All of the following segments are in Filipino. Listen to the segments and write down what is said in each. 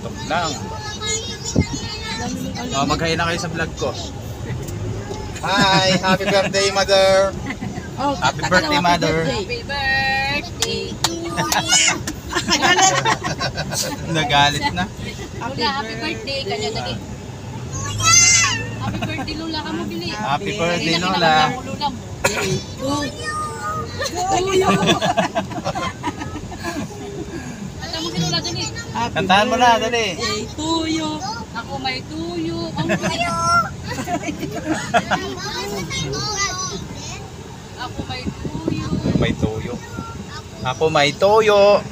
Tok lang. Oh, mag-hi na kayo sa vlog ko. Hi! Happy birthday, mother! Oh, Happy birthday, mother! Happy birthday to you! Nagalit na. Lola, happy birthday. Kanya dali. Happy birthday, Lola. Kamu bili. Happy birthday, Lola. Lola mo. Kanta mo si Lola dali. Kantahan mo na, dali. Tuyo. Ako may tuyo. Ang tuyo. Ako may tuyo. May toyo. Ako may toyo.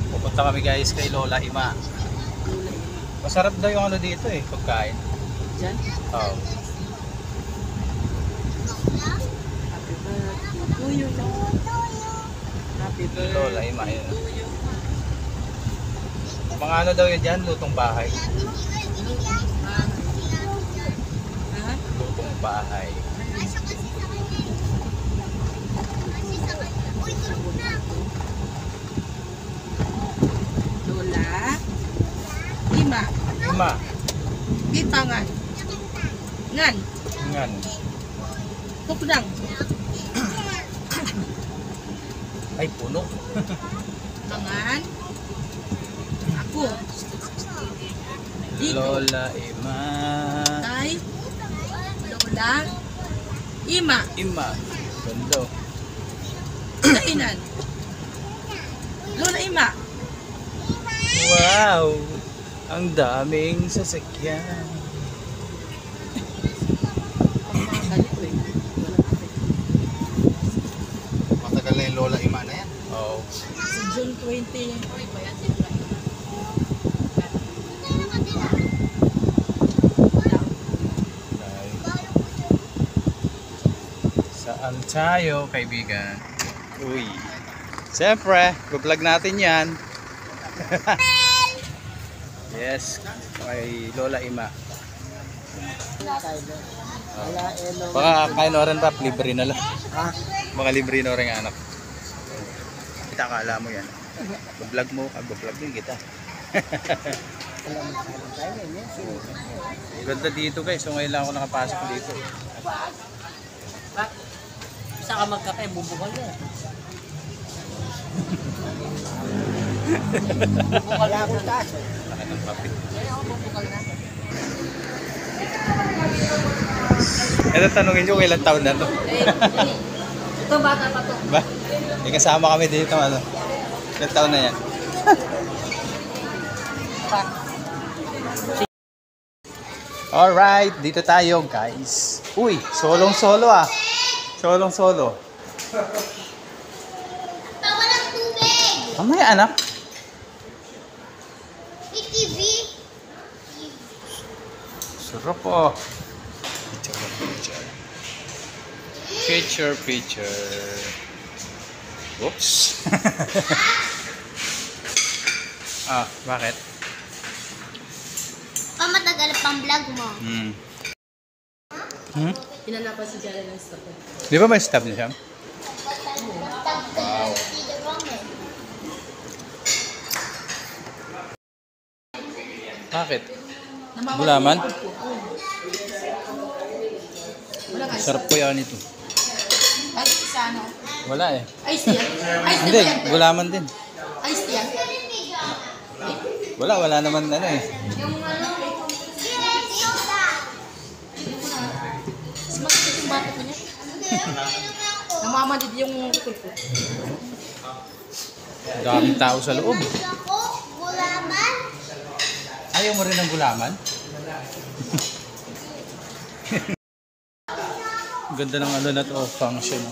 Pupunta kami guys kay Lola Ima. Masarap daw yung ano dito eh, pagkain. Diyan? Oh. Happy birthday to you. Happy birthday. Lola Ima yun. Mga ano daw yun dyan, lutong bahay. Lutong bahay. Lola. Ima. Ima. Bitangan. Ngan. Ngan. Tukdang. Ay, puno. Tangan. Ako. Dito. Lola Ima. Tay. Lola. Ima. Ima. Ganda. Kainan. Lola Ima. Wow! Ang daming sasakyan. Matagal na yung Lola Ima na yan. Oh. Sa June 20. Saan tayo, kaibigan? Uy. Siyempre, vlog natin yan. Yes, kay Lola Ima. Baka kain oran rap, libre na lang. Mga libre na rin anak. Kita kala mo yan. Vlog mo, vlog din kita. Ganda dito guys, so ngayon lang ako nakapasok dito. Isa ka magkape, bubukal na. Bubukal na butas. Laki ng kape. Kaya ako bubukal na. Ito tanungin nyo, ilang taon na to? Ito bata pa to. Ba? May kasama kami dito, ano? Ilang taon na yan? Alright, dito tayo guys. Uy, solong solo ah. Solong solo. Walang tubig! Mamaya anak. May TV! Sarap oh. Picture. Oops. Ah, bakit? Pamatagal pang vlog mo. Hinanapan si Jalen ng stop. Di ba may stop niya siya? Wow. Bakit? Gulaman? Wala ka. Sarap po yan ito. Ay, isa ano? Wala eh. Ice tea. Ice Hindi, tea. gulaman din. Ice tea. Wala naman ano eh. Sumakit yung bata ko niya. Namamadid yung kulpo. Daming tao sa loob. Ako, gulaman. Ayaw mo rin ng gulaman? Ganda ng ano na to, function.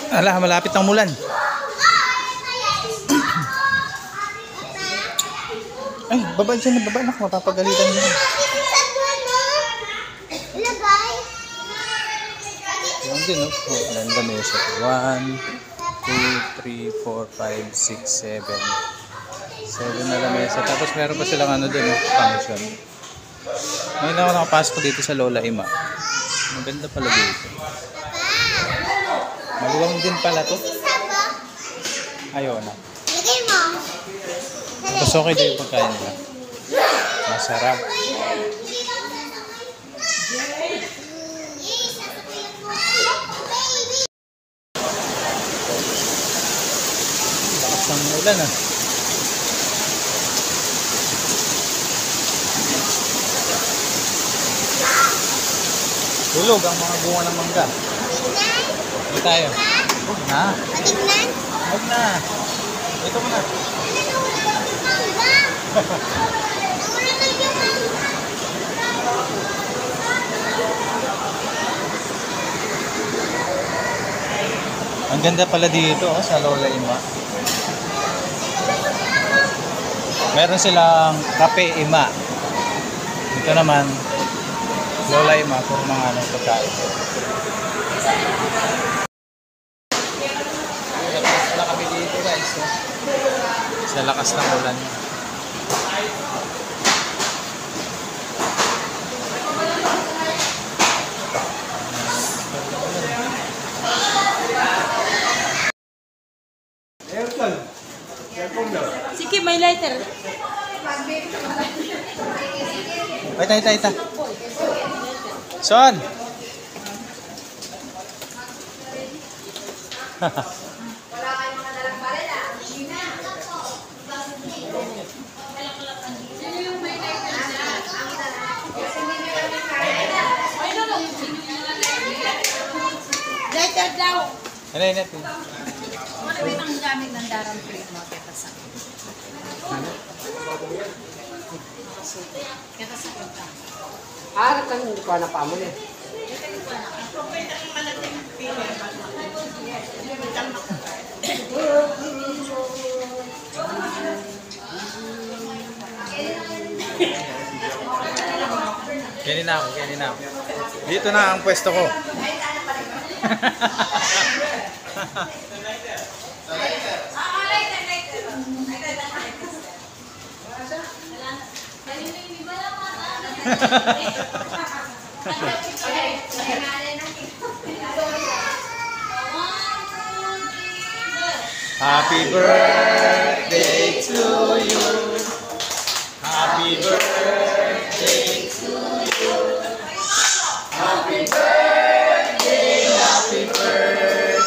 Ala, malapit ang mulan. Ay, baba dyan, baba na, mapapagalitan dyan. Ilagay. Yung din, no? Oh, ganda na yun siya. 1, 2, 3, 4, 5, 6, 7. 7 na lamesa. Tapos meron pa silang ano dun, function. Ngayon ako nakapasok dito sa Lola Ima. Maganda pala dito. Maluwang din pala to. Ayaw na. Lagay mo. Tapos okay din yung pagkain nila. Masarap. Lakas ng ulan ah. Tulog ang mga bunga ng mangga. Hindi tayo. Huwag na. Patignan. Huwag na. Ito mo na. Ang ganda pala dito oh, sa Lola Ima. Meron silang kape Ima. Dito naman Lola Ima puro mga ano pagkain. Wala kami dito guys. Oh. Sa lakas ng ulan. Sige, may lighter. Ita. Son! Lighter daw. Ano yun natin? Ano ba ang gamit ng darang plate mo? Kaya sa Harap kan hindi ko na pamon eh. Kainin na ako. Dito na ang pwesto ko. Happy birthday to you. Happy birthday to you. Happy birthday, happy birthday,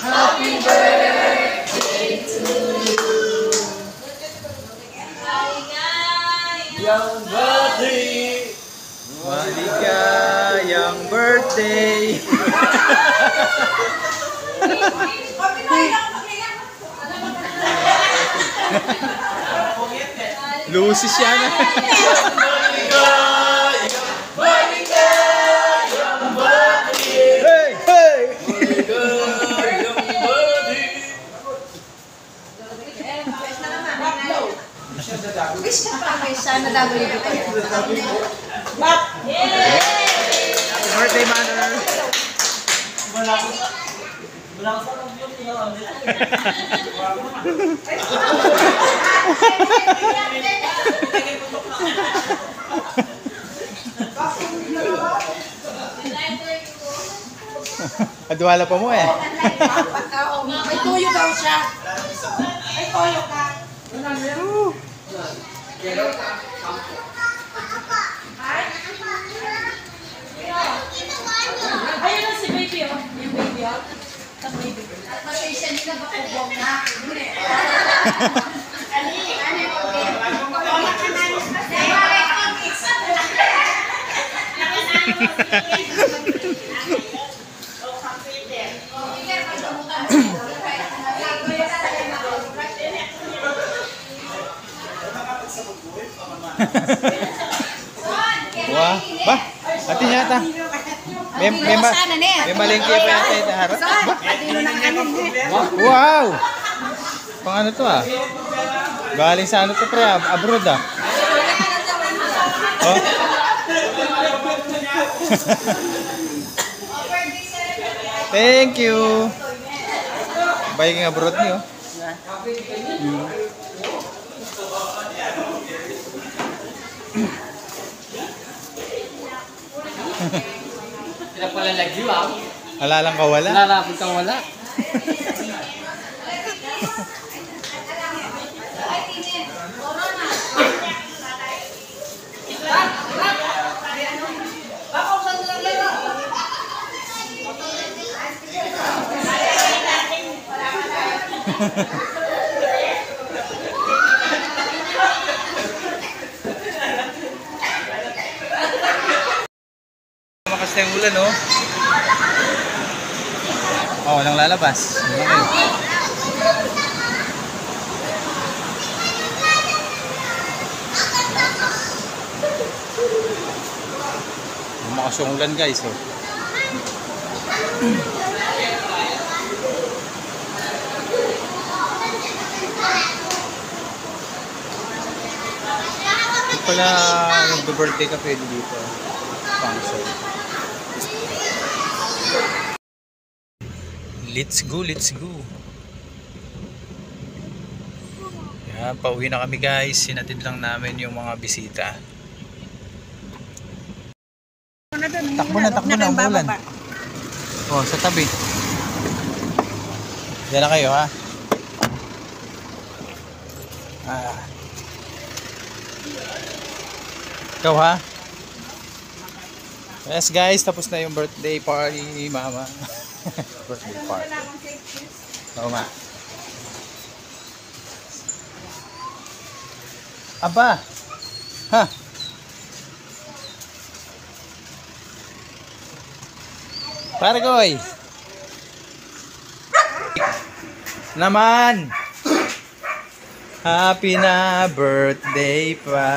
happy birthday to you. Yang birthday, maligayang birthday. Lucy siya na. Hey, hey! Happy birthday, mother! Adwala pa mo eh. May tuyo daw siya. May tuyo ka. Ayun na si baby oh. Yung baby oh. Sa baby. Pasensya nila ba kubong na? Wah, ba? Ati yata. May malengke pa yata ito harap. Wow! Pang ano to ah? Galing sa ano to pre? Abroad ah. Oh? Thank you. Bayang abroad niyo. Sila pala lagyo ah. Wala lang kawala. Lalapod kang wala. Makas na yung ulan, no? Oo, walang lalabas. Makas yung ulan, guys, oh. Ito pala yung birthday ka pwede dito. Function. Let's go, let's go. Yan, pauwi na kami guys. Sinatid lang namin yung mga bisita. Takbo na ang ulan. Oh, sa tabi. Diyan na kayo, ha? Ikaw, ha? Yes guys, tapos na yung birthday party ni Mama. Birthday party. Oo nga. Aba! Ha! Pargoy! Naman! Happy na birthday pa!